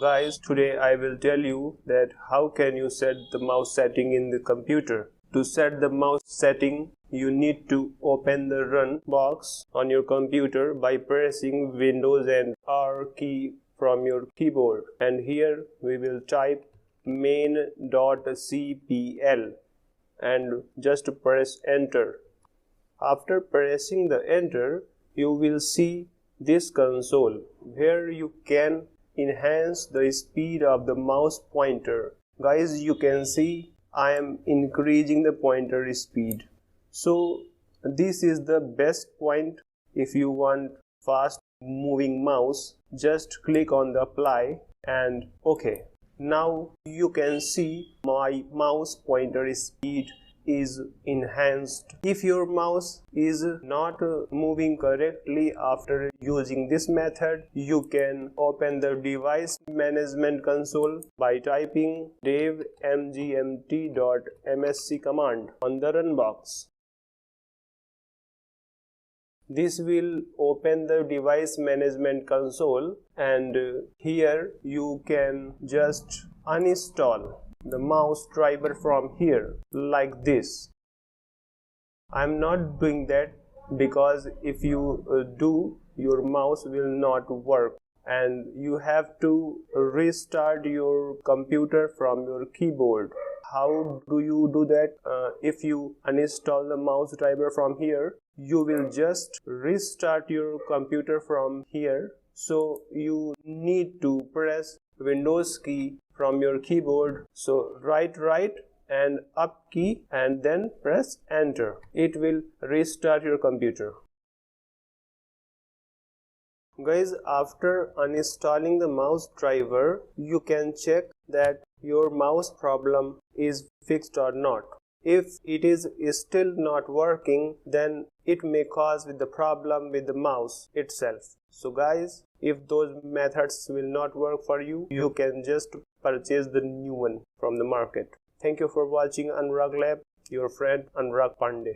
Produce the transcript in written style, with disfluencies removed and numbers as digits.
Guys, today I will tell you that how can you set the mouse setting in the computer. To set the mouse setting, you need to open the run box on your computer by pressing Windows and R key from your keyboard, and here we will type main.cpl and just press enter. After pressing the enter, you will see this console where you can enhance the speed of the mouse pointer. Guys, you can see I am increasing the pointer speed. So this is the best point. If you want fast moving mouse, just click on the apply and OK. Now you can see my mouse pointer speed is enhanced. If your mouse is not moving correctly after using this method, you can open the device management console by typing devmgmt.msc command on the run box. This will open the device management console, and here you can just uninstall the mouse driver from here like this. I'm not doing that because if you do, your mouse will not work and you have to restart your computer from your keyboard. How do you do that? If you uninstall the mouse driver from here, you will just restart your computer from here. So you need to press Windows key from your keyboard. So right and up key and then press enter. It will restart your computer. Guys, after uninstalling the mouse driver, you can check that your mouse problem is fixed or not. If it is still not working, then it may cause with the problem with the mouse itself. So guys, if those methods will not work for you, you can just purchase the new one from the market. Thank you for watching Anurag Lab, your friend Anurag Pandey.